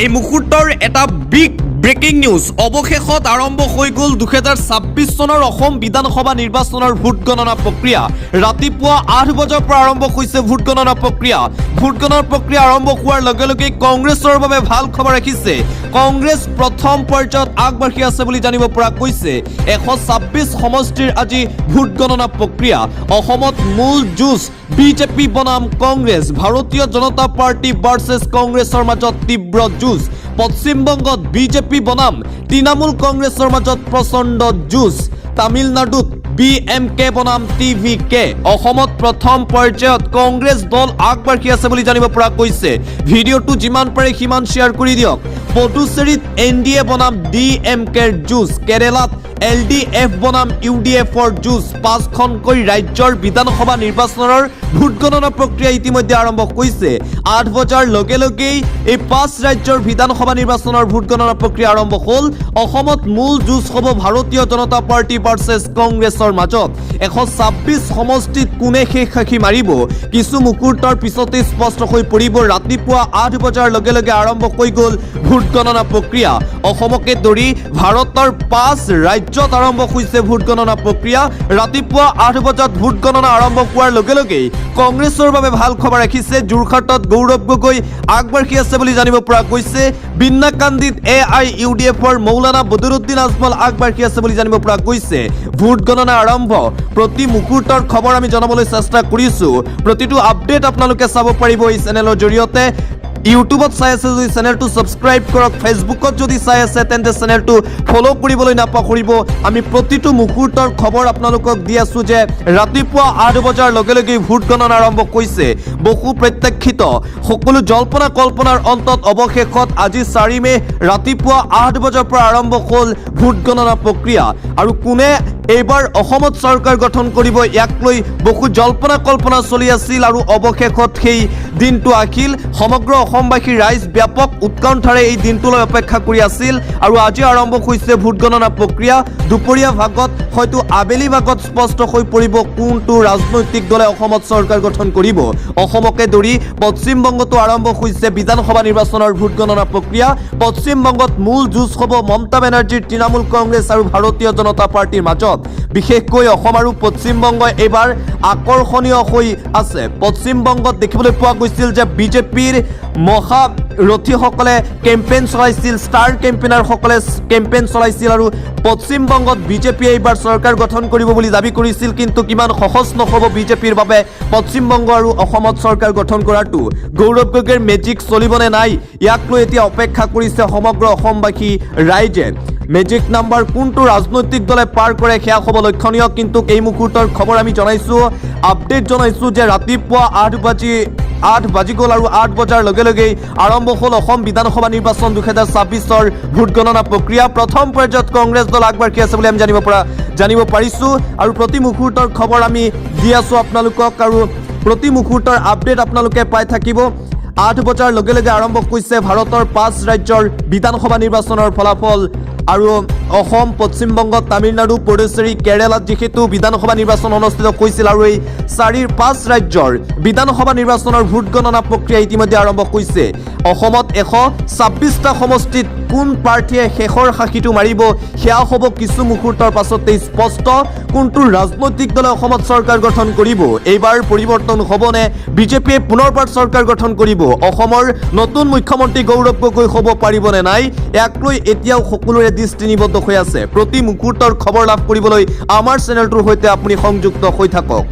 এই মুহূৰ্তৰ এটা বিগ ব্ৰেকিং নিউজ অৱশেষত আৰম্ভ হৈ গ'ল 2026 চনৰ অসম বিধানসভা নিৰ্বাচনৰ ভোট গণনা প্ৰক্ৰিয়া। ৰাতিপুৱা 8 বজাৰ পৰা আৰম্ভ হৈছে ভোট গণনা প্ৰক্ৰিয়া। ভোট গণনা প্ৰক্ৰিয়া আৰম্ভ হোৱাৰ লগে লগে কংগ্ৰেছৰ বাবে ভাল খবৰ ৰাখিছে। কংগ্ৰেছ প্ৰথম পৰ্যায়ত আগবাঢ়ি আছে বুলি জানিব পৰা গৈছে। 126 সমষ্টিৰ আজি ভোট গণনা প্ৰক্ৰিয়া। অসমত মূল যুঁজ বিজেপি বনাম কংগ্ৰেছ, ভাৰতীয় জনতা পাৰ্টি ভাৰ্চেছ কংগ্ৰেছৰ মাজত তীব্ৰ যুঁজ। পশ্চিমবংগত বিজেপি বনাম তৃণমূল কংগ্ৰেছৰ মাজত প্ৰচণ্ড যুঁজ। তামিলনাডুত BMK বনাম TVK। অসমত প্ৰথম পৰ্যায়ত কংগ্ৰেছ দল আগবাঢ়ি আছে বুলি জানিব পৰা গৈছে। ভিডিঅ'টো যিমান পাৰে সিমান শ্বেয়াৰ কৰি দিয়ক। পুডুচেৰীত NDA বনাম DMKৰ যুঁজ। কেৰালাত LDF বনাম UDFৰ যুঁজ। 5খনকৈ ৰাজ্যৰ বিধানসভা নিৰ্বাচনৰ ভোট গণনা প্ৰক্ৰিয়া ইতিমধ্যে আৰম্ভ হৈছে। 8 বজাৰ লগে লগেই এই 5 ৰাজ্যৰ বিধানসভা নিৰ্বাচনৰ ভোট গণনা প্ৰক্ৰিয়া আৰম্ভ হ'ল। অসমত মূল যুঁজ হ'ব ভাৰতীয় জনতা পাৰ্টি ভাৰ্চেছ কংগ্ৰেছৰ মাজত। 126 সমষ্টিত কোনে শেষ সাক্ষী মাৰিব কিছু মুহূৰ্তৰ পিছতে স্পষ্ট হৈ পৰিব। ৰাতিপুৱা 8 বজাৰ লগে লগে আৰম্ভ হৈ গ'ল ভোট গণনা প্ৰক্ৰিয়া। অসমকে ধৰি ভাৰতৰ 5 ৰাজ্যত আৰম্ভ হৈছে ভোট গণনা প্ৰক্ৰিয়া। ৰাতিপুৱা 8 বজাত ভোট গণনা আৰম্ভ হোৱাৰ লগে লগেই কংগ্ৰেছৰ বাবে ভাল খবৰ ৰাখিছে। যোৰহাটত গৌৰৱ গগৈ আগবাঢ়ি আছে বুলি জানিব পৰা গৈছে। বিন্নাকান্দিত AIUDFৰ মৌলানা বদৰুদ্দিন আজমল আগবাঢ়ি আছে বুলি জানিব পৰা গৈছে। ভোট গণনা আৰম্ভ। প্ৰতি মুহূৰ্তৰ খবৰ আমি জনাবলৈ চেষ্টা কৰিছো। প্ৰতিটো আপডেট আপোনালোকে চাব পাৰিব এই চেনেলৰ জৰিয়তে। ইউটিউবত চাই আছে যদি চেনেলটো ছাবস্ক্ৰাইব কৰক। ফেচবুকত যদি চাই আছে তেন্তে চেনেলটো ফলো কৰিবলৈ নাপাহৰিব। আমি প্ৰতিটো মুহূৰ্তৰ খবৰ আপোনালোকক দি আছো যে ৰাতিপুৱা 8 বজাৰ লগে লগে ভোট গণনা আৰম্ভ হৈছে। বহু প্ৰত্যাশিত সকলো জল্পনা কল্পনাৰ অন্তত অৱশেষত আজি 4 মে ৰাতিপুৱা 8 বজাৰ পৰা আৰম্ভ হ'ল ভোট গণনা প্ৰক্ৰিয়া। আৰু কোনে এইবাৰ অসমত চৰকাৰ গঠন কৰিব ইয়াক লৈ বহু জল্পনা কল্পনা চলি আছিল আৰু অৱশেষত সেই দিনটো আহিল। সমগ্ৰ অসমবাসী ৰাইজ ব্যাপক উৎকণ্ঠাৰে এই দিনটোলৈ অপেক্ষা কৰি আছিল আৰু আজি আৰম্ভ হৈছে ভোট গণনা প্ৰক্ৰিয়া। দুপৰীয়া ভাগত হয়তো আবেলি ভাগত স্পষ্ট হৈ পৰিব কোনটো ৰাজনৈতিক দলে অসমত চৰকাৰ গঠন কৰিব। অসমকে ধৰি পশ্চিমবংগতো আৰম্ভ হৈছে বিধানসভা নিৰ্বাচনৰ ভোট গণনা প্ৰক্ৰিয়া। পশ্চিমবংগত মূল যুঁজ হ'ব মমতা বেনাৰ্জীৰ তৃণমূল কংগ্ৰেছ আৰু ভাৰতীয় জনতা পাৰ্টিৰ মাজত। বিশেষকৈ অসম আৰু পশ্চিমবংগ এইবাৰ আকৰ্ষণীয় হৈ আছে। পশ্চিমবংগত দেখিবলৈ পোৱা গৈছিল যে বিজেপিৰ মহাৰথীসকলে কেম্পেইন চলাইছিল, ষ্টাৰ কেম্পেইনাৰসকলে কেম্পেইন চলাইছিল আৰু পশ্চিমবংগত বিজেপিয়ে এইবাৰ চৰকাৰ গঠন কৰিব বুলি দাবী কৰিছিল। কিন্তু কিমান সহজ নহ'ব বিজেপিৰ বাবে পশ্চিমবংগ আৰু অসমত চৰকাৰ গঠন কৰাটো। গৌৰৱ গগৈৰ মেজিক চলিবনে নাই ইয়াক লৈ এতিয়া অপেক্ষা কৰিছে সমগ্ৰ অসমবাসী ৰাইজে। মেজিক নাম্বাৰ কোনটো ৰাজনৈতিক দলে পাৰ কৰে সেয়া হ'ব লক্ষণীয়। কিন্তু এই মুহূৰ্তৰ খবৰ আমি জনাইছো, আপডেট জনাইছো যে ৰাতিপুৱা 8 বাজি গ'ল আৰু 8 বজাৰ লগে লগেই আৰম্ভ হ'ল অসম বিধানসভা নিৰ্বাচন 2026ৰ ভোট গণনা প্ৰক্ৰিয়া। প্ৰথম পৰ্যায়ত কংগ্ৰেছ দল আগবাঢ়ি আছে বুলি আমি জানিব পাৰিছো আৰু প্ৰতি মুহূৰ্তৰ খবৰ আমি দি আছো আপোনালোকক আৰু প্ৰতি মুহূৰ্তৰ আপডেট আপোনালোকে পাই থাকিব। 8 বজাৰ লগে লগে আৰম্ভ হৈছে ভাৰতৰ 5 ৰাজ্যৰ বিধানসভা নিৰ্বাচনৰ ফলাফল আৰু অসম, পশ্চিমবংগ, তামিলনাডু, পুডুচেৰী, কেৰালাত যিহেতু বিধানসভা নিৰ্বাচন অনুষ্ঠিত হৈছিল আৰু এই 4-5 ৰাজ্যৰ বিধানসভা নিৰ্বাচনৰ ভোট গণনা প্ৰক্ৰিয়া ইতিমধ্যে আৰম্ভ হৈছে। অসমত 126টা সমষ্টিত কোন প্ৰাৰ্থীয়ে শেষৰ সাক্ষীটো মাৰিব সেয়া হ'ব কিছু মুহূৰ্তৰ পাছতেই স্পষ্ট। কোনটো ৰাজনৈতিক দলে অসমত চৰকাৰ গঠন কৰিব, এইবাৰ পৰিৱৰ্তন হ'বনে, বিজেপিয়ে পুনৰবাৰ চৰকাৰ গঠন কৰিব, অসমৰ নতুন মুখ্যমন্ত্ৰী গৌৰৱ গগৈ হ'ব পাৰিবনে নাই ইয়াক লৈ এতিয়াও সকলোৰে দৃষ্টি নিবদ্ধ হৈ আছে। প্ৰতি মুহূৰ্তৰ খবৰ লাভ কৰিবলৈ আমাৰ চেনেলটোৰ সৈতে আপুনি সংযুক্ত হৈ থাকক।